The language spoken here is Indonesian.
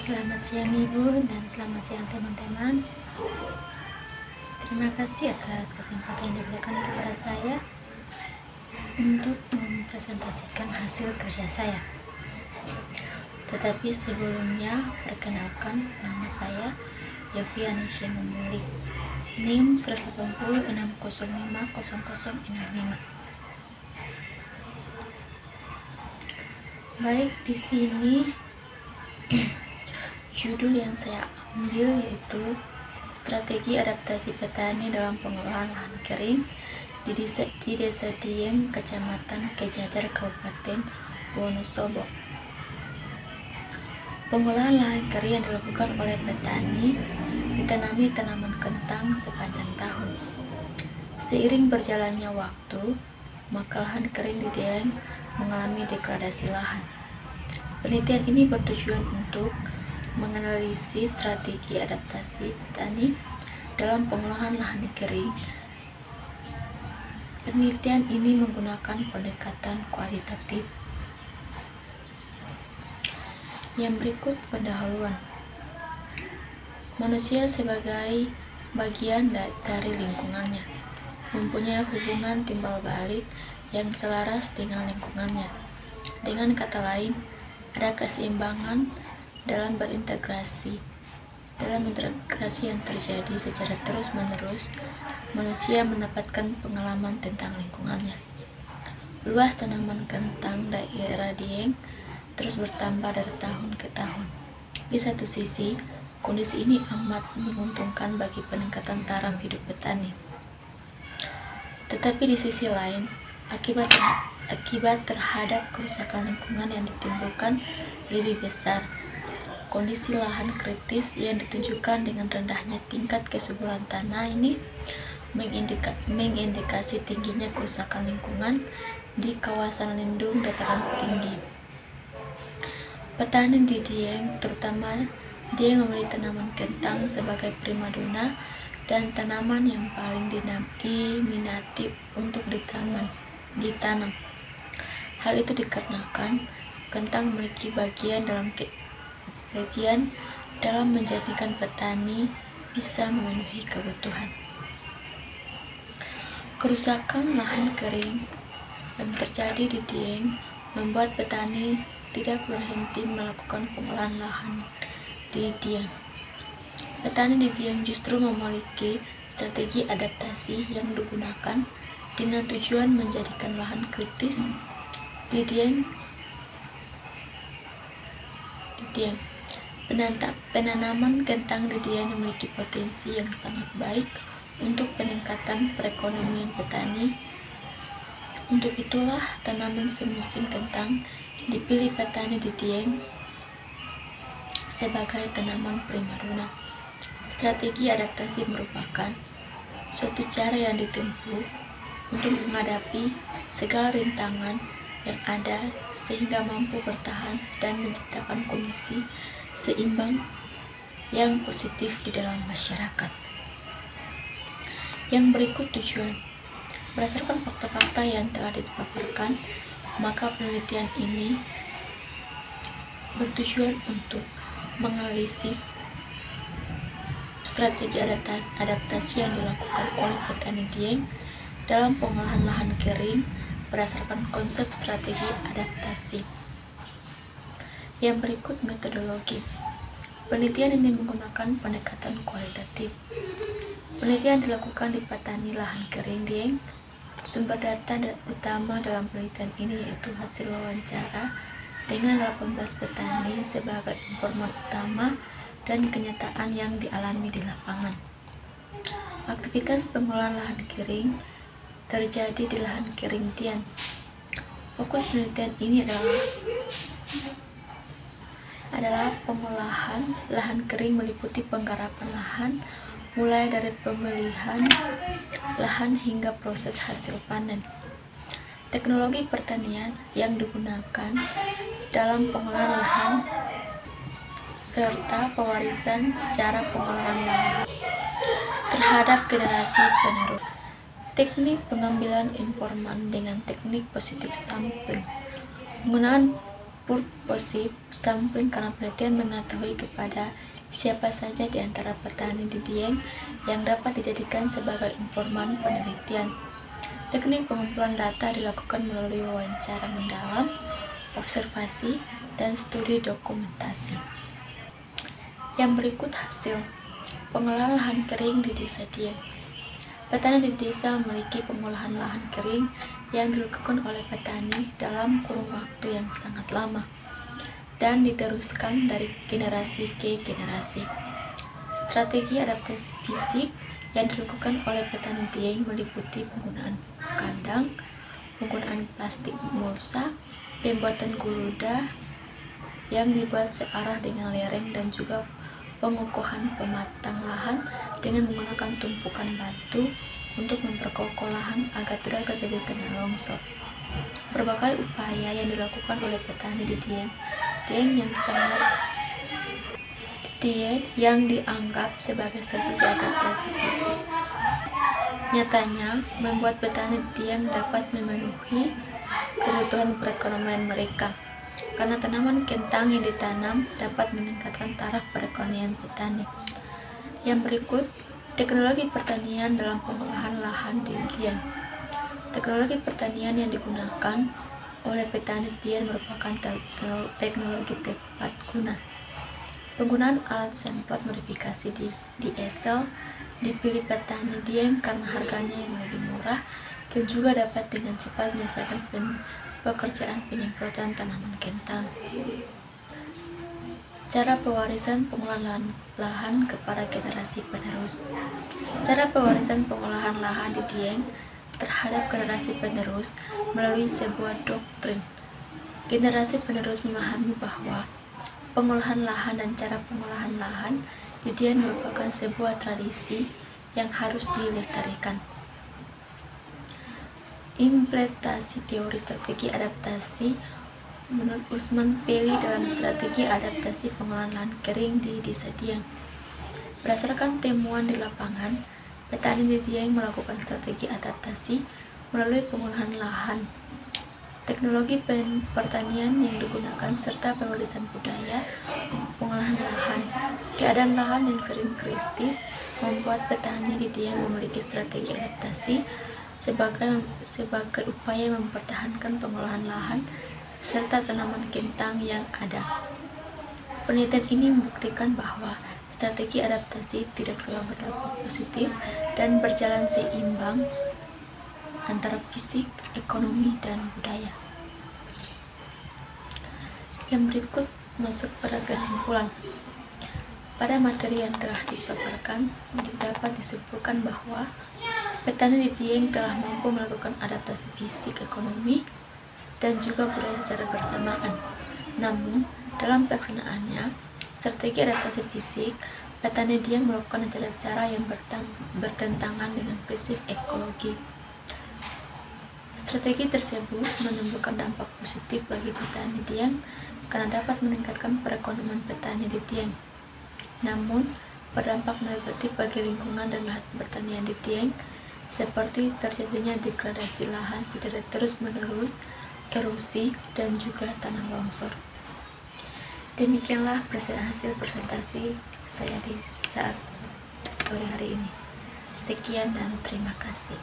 Selamat siang Ibu dan selamat siang teman-teman. Terima kasih atas kesempatan yang diberikan kepada saya untuk mempresentasikan hasil kerja saya. Tetapi sebelumnya, perkenalkan, nama saya Yofianisha Memulik, NIM 18060500065. Baik, di sini judul yang saya ambil yaitu Strategi Adaptasi Petani dalam Pengolahan Lahan Kering di Desa Dieng, Kecamatan Kejajar, Kabupaten Wonosobo. Pengolahan lahan kering yang dilakukan oleh petani ditanami tanaman kentang sepanjang tahun. Seiring berjalannya waktu, maka lahan kering di Dieng mengalami degradasi lahan. Penelitian ini bertujuan untuk menganalisis strategi adaptasi petani dalam pengolahan lahan kering. Penelitian ini menggunakan pendekatan kualitatif. Yang berikut pendahuluan. Manusia sebagai bagian dari lingkungannya, mempunyai hubungan timbal balik yang selaras dengan lingkungannya. Dengan kata lain, ada keseimbangan dalam integrasi yang terjadi secara terus-menerus. Manusia mendapatkan pengalaman tentang lingkungannya. Luas tanaman kentang daerah Dieng terus bertambah dari tahun ke tahun. Di satu sisi, kondisi ini amat menguntungkan bagi peningkatan taraf hidup petani. Tetapi di sisi lain, akibat terhadap kerusakan lingkungan yang ditimbulkan lebih besar. Kondisi lahan kritis yang ditunjukkan dengan rendahnya tingkat kesuburan tanah ini mengindikasi tingginya kerusakan lingkungan di kawasan lindung dataran tinggi. Petani di Dieng, terutama Dieng, memilih tanaman kentang sebagai primadona dan tanaman yang paling diminati untuk ditanam. Hal itu dikarenakan kentang memiliki bagian dalam menjadikan petani bisa memenuhi kebutuhan. Kerusakan lahan kering yang terjadi di Dieng membuat petani tidak berhenti melakukan pengolahan lahan di Dieng. Petani di Dieng justru memiliki strategi adaptasi yang digunakan dengan tujuan menjadikan lahan kritis di Dieng. Penanaman kentang di Dieng memiliki potensi yang sangat baik untuk peningkatan perekonomian petani. Untuk itulah tanaman semusim kentang dipilih petani di Dieng sebagai tanaman primadona. Strategi adaptasi merupakan suatu cara yang ditempuh untuk menghadapi segala rintangan yang ada sehingga mampu bertahan dan menciptakan kondisi seimbang yang positif di dalam masyarakat. Yang berikut tujuan. Berdasarkan fakta-fakta yang telah dipaparkan, maka penelitian ini bertujuan untuk menganalisis strategi adaptasi yang dilakukan oleh petani Dieng dalam pengolahan lahan kering berdasarkan konsep strategi adaptasi. Yang berikut metodologi. Penelitian ini menggunakan pendekatan kualitatif. Penelitian dilakukan di petani lahan kering Dieng. Sumber data utama dalam penelitian ini yaitu hasil wawancara dengan 18 petani sebagai informan utama dan kenyataan yang dialami di lapangan. Aktivitas pengolahan lahan kering terjadi di lahan kering Dieng. Fokus penelitian ini adalah pengolahan lahan kering meliputi penggarapan lahan mulai dari pemilihan lahan hingga proses hasil panen. Teknologi pertanian yang digunakan dalam pengolahan lahan serta pewarisan cara pengolahan lahan terhadap generasi penerus. Teknik pengambilan informan dengan teknik positif sampling. Penggunaan purposive sampling karena penelitian mengetahui kepada siapa saja di antara petani di Dieng yang dapat dijadikan sebagai informan penelitian. Teknik pengumpulan data dilakukan melalui wawancara mendalam, observasi, dan studi dokumentasi. Yang berikut hasil pengolahan lahan kering di Desa Dieng. Petani di desa memiliki pengolahan lahan kering yang dilakukan oleh petani dalam kurun waktu yang sangat lama dan diteruskan dari generasi ke generasi. Strategi adaptasi fisik yang dilakukan oleh petani Dieng meliputi penggunaan kandang, penggunaan plastik mulsa, pembuatan guluda yang dibuat searah dengan lereng, dan juga pengokohan pematang lahan dengan menggunakan tumpukan batu untuk memperkokoh lahan agar tidak terjadi tanah longsor. Berbagai upaya yang dilakukan oleh petani di Dieng yang dianggap sebagai strategi adaptasi fisik, nyatanya membuat petani Dieng dapat memenuhi kebutuhan perekonomian mereka, karena tanaman kentang yang ditanam dapat meningkatkan taraf perekonomian petani. Yang berikut, teknologi pertanian dalam pengolahan lahan di Dieng. Teknologi pertanian yang digunakan oleh petani di Dieng merupakan teknologi tepat guna. Penggunaan alat semprot modifikasi diesel dipilih petani Dieng karena harganya yang lebih murah dan juga dapat dengan cepat menyelesaikan pekerjaan penyemprotan tanaman kentang. Cara pewarisan pengolahan lahan kepada generasi penerus. Cara pewarisan pengolahan lahan di Dieng terhadap generasi penerus melalui sebuah doktrin. Generasi penerus memahami bahwa pengolahan lahan dan cara pengolahan lahan di Dieng merupakan sebuah tradisi yang harus dilestarikan. Implementasi teori strategi adaptasi menurut Usman Peli dalam strategi adaptasi pengolahan lahan kering di Desa Dieng. Berdasarkan temuan di lapangan, petani di Dieng melakukan strategi adaptasi melalui pengolahan lahan, teknologi pertanian yang digunakan, serta pewarisan budaya pengolahan lahan. Keadaan lahan yang sering kritis membuat petani di Dieng memiliki strategi adaptasi sebagai upaya mempertahankan pengolahan lahan serta tanaman kentang yang ada. Penelitian ini membuktikan bahwa strategi adaptasi tidak selalu berdampak positif dan berjalan seimbang antara fisik, ekonomi, dan budaya. Yang berikut masuk pada kesimpulan. Pada materi yang telah dipaparkan, dapat disimpulkan bahwa petani di Dieng telah mampu melakukan adaptasi fisik, ekonomi, dan juga budaya secara bersamaan. Namun, dalam pelaksanaannya, strategi adaptasi fisik, petani Dieng melakukan cara-cara yang bertentangan dengan prinsip ekologi. Strategi tersebut menimbulkan dampak positif bagi petani Dieng karena dapat meningkatkan perekonomian petani di Dieng. Namun, berdampak negatif bagi lingkungan dan lahan pertanian di Dieng, seperti terjadinya degradasi lahan secara terus-menerus, erosi, dan juga tanah longsor. Demikianlah hasil presentasi saya di saat sore hari ini. Sekian dan terima kasih.